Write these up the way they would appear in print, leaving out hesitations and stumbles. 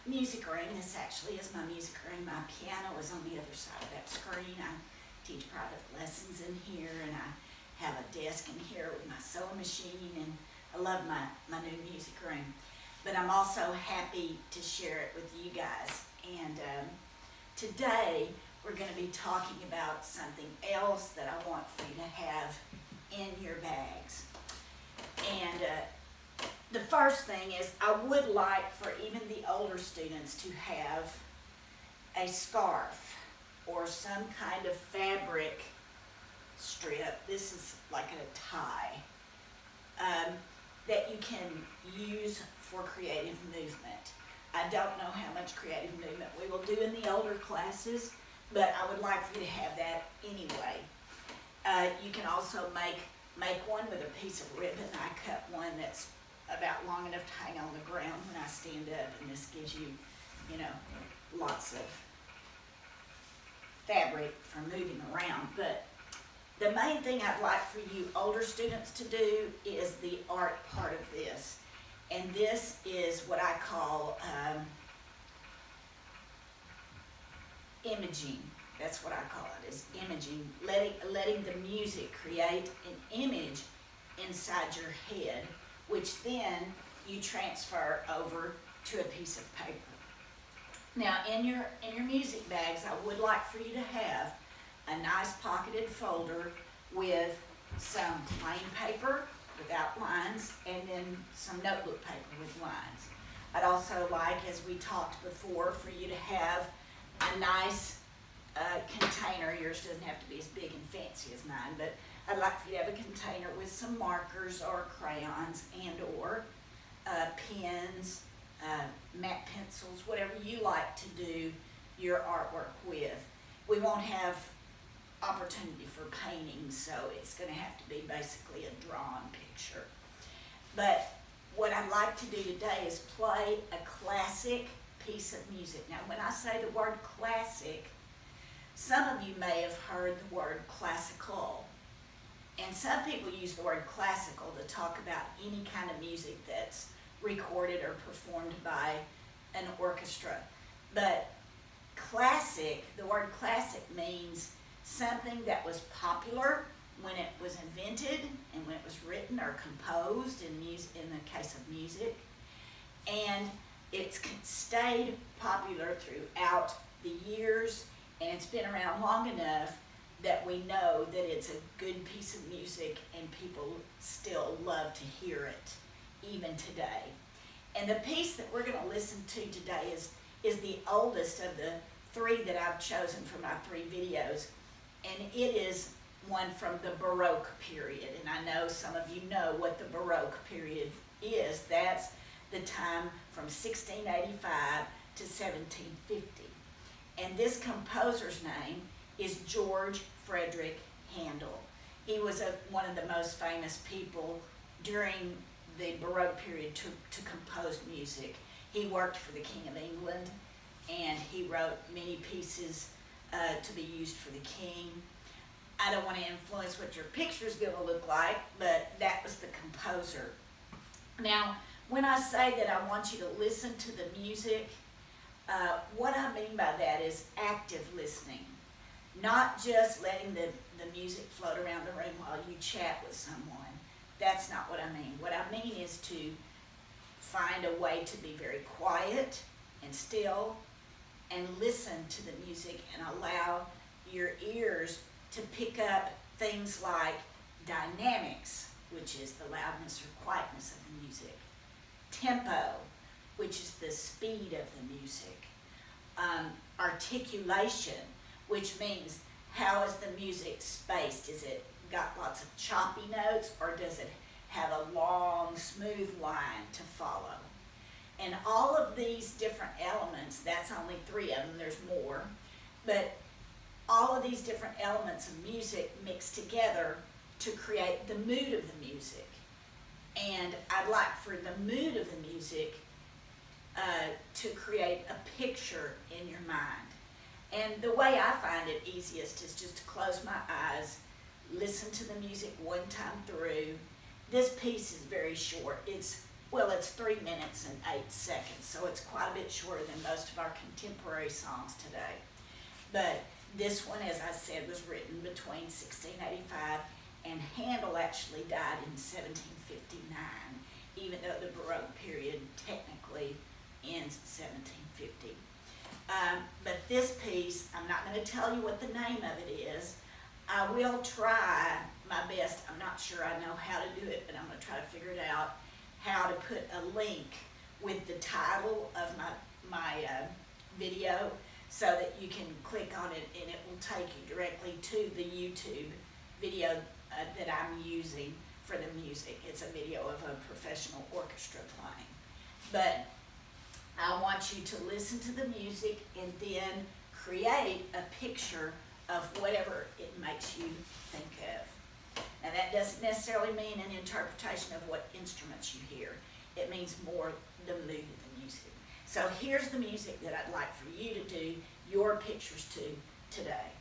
music room. This actually is my music room. My piano is on the other side of that screen. I teach private lessons in here, and I have a desk in here with my sewing machine, and I love my new music room. But I'm also happy to share it with you guys. And today we're going to be talking about something else that I want for you to have in your bags. And the first thing is I would like for even the older students to have a scarf or some kind of fabric strip. This is like a tie that you can use for creative movement. I don't know how much creative movement we will do in the older classes, but I would like for you to have that anyway. You can also make one with a piece of ribbon. I cut one that's about long enough to hang on the ground when I stand up, and this gives you, lots of fabric for moving around. But the main thing I'd like for you older students to do is the art part of this. And this is what I call imaging. That's what I call it, is imaging. Letting the music create an image inside your head, which then you transfer over to a piece of paper. Now, in your music bags, I would like for you to have a nice pocketed folder with some plain paper without lines, and then some notebook paper with lines. I'd also like, as we talked before, for you to have a nice container. Yours doesn't have to be as big and fancy as mine, but I'd like for you to have a container with some markers or crayons and or pens, matte pencils, whatever you like to do your artwork with. We won't have opportunity for painting, so it's going to have to be basically a drawn picture. But what I'd like to do today is play a classic piece of music. Now, when I say the word classic, some of you may have heard the word classical. And some people use the word classical to talk about any kind of music that's recorded or performed by an orchestra. But classic, the word classic means something that was popular when it was invented and when it was written or composed in the case of music. And it's stayed popular throughout the years, and it's been around long enough that we know that it's a good piece of music and people still love to hear it even today. And the piece that we're going to listen to today is the oldest of the three that I've chosen for my 3 videos, and it is one from the Baroque period. And I know some of you know what the Baroque period is. That's the time from 1685 to 1750. And this composer's name is George Frederick Handel. He was one of the most famous people during the Baroque period to compose music. He worked for the King of England, and he wrote many pieces to be used for the king. I don't want to influence what your picture's going to look like, but that was the composer. Now, when I say that I want you to listen to the music, what I mean by that is active listening. Not just letting the music float around the room while you chat with someone. That's not what I mean. What I mean is to find a way to be very quiet and still and listen to the music and allow your ears to pick up things like dynamics, which is the loudness or quietness of the music, tempo, which is the speed of the music, articulation, which means how is the music spaced? Is it got lots of choppy notes, or does it have a long, smooth line to follow? And all of these different elements, that's only 3 of them, there's more, but all of these different elements of music mix together to create the mood of the music. And I'd like for the mood of the music to create a picture in your mind. And the way I find it easiest is just to close my eyes, listen to the music one time through. This piece is very short. It's Well, it's 3 minutes and 8 seconds, so it's quite a bit shorter than most of our contemporary songs today. But this one, as I said, was written between 1685 and Handel actually died in 1759, even though the Baroque period technically ends in 1750. But this piece, I'm not going to tell you what the name of it is. I will try my best. I'm not sure I know how to do it, but I'm going to try to figure it out, how to put a link with the title of my video so that you can click on it and it will take you directly to the YouTube video that I'm using for the music. It's a video of a professional orchestra playing. But I want you to listen to the music and then create a picture of whatever it makes you think of. And that doesn't necessarily mean an interpretation of what instruments you hear. It means more the mood of the music. So here's the music that I'd like for you to do your pictures to today.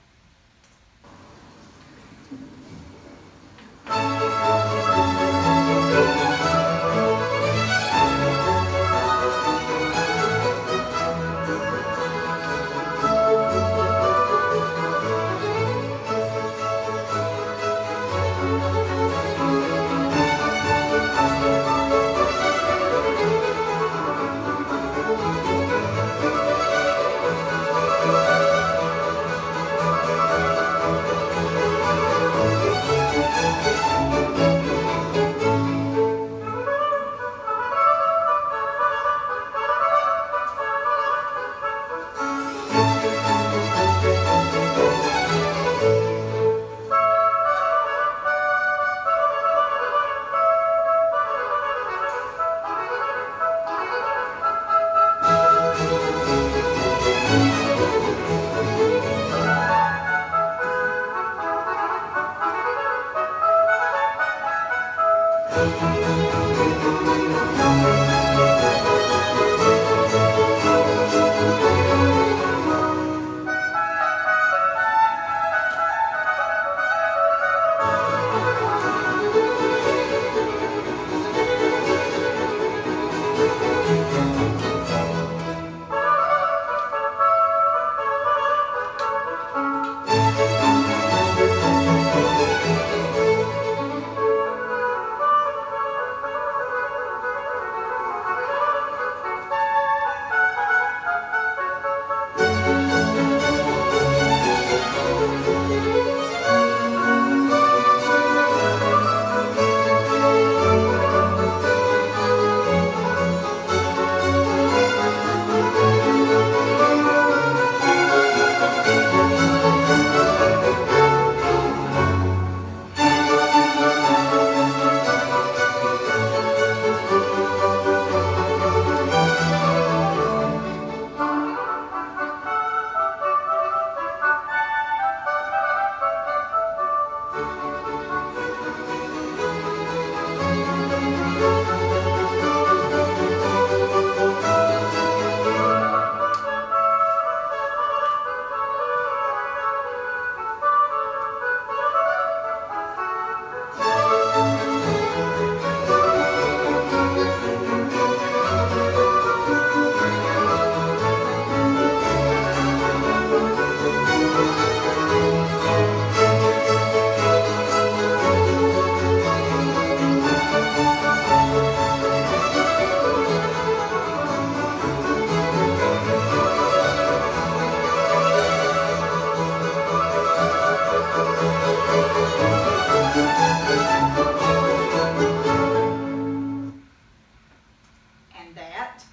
And that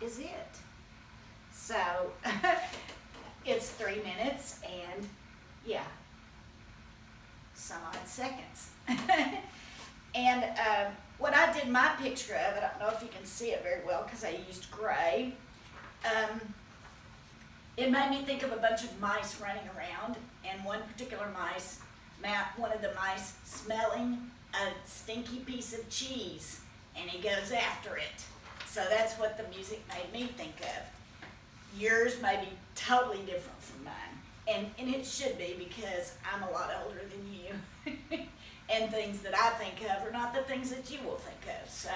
is it. So it's 3 minutes and yeah, some odd seconds. And what I did my picture of, I don't know if you can see it very well because I used gray. It made me think of a bunch of mice running around, and one particular one of the mice smelling a stinky piece of cheese, and he goes after it. So that's what the music made me think of. Yours may be totally different from mine, and it should be because I'm a lot older than you. And things that I think of are not the things that you will think of. So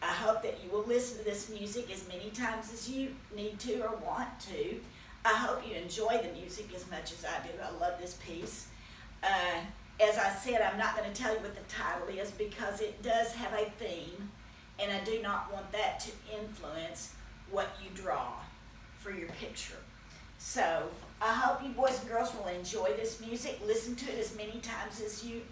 I hope that you will listen to this music as many times as you need to or want to. I hope you enjoy the music as much as I do. I love this piece. As I said, I'm not going to tell you what the title is because it does have a theme, and I do not want that to influence what you draw for your picture. So I hope you boys and girls will enjoy this music. Listen to it as many times as you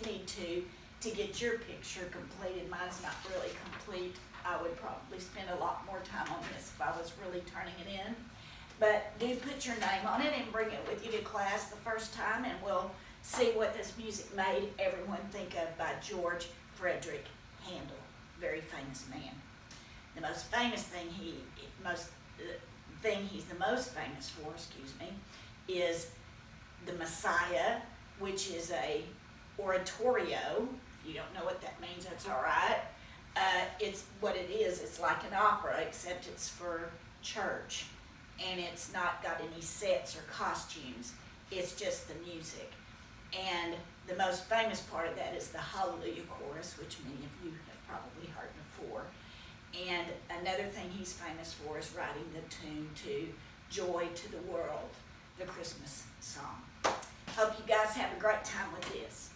need to get your picture completed. Mine's not really complete. I would probably spend a lot more time on this if I was really turning it in. But do put your name on it and bring it with you to class the first time, and we'll see what this music made everyone think of by George Frederick Handel, very famous man. The most famous thing he's the most famous for, is the Messiah, which is a oratorio. If you don't know what that means, that's all right. It's what it is. It's like an opera, except it's for church, and it's not got any sets or costumes. It's just the music. And the most famous part of that is the Hallelujah chorus, which many of you have probably heard before. And another thing he's famous for is writing the tune to Joy to the World, the Christmas song. Hope you guys have a great time with this.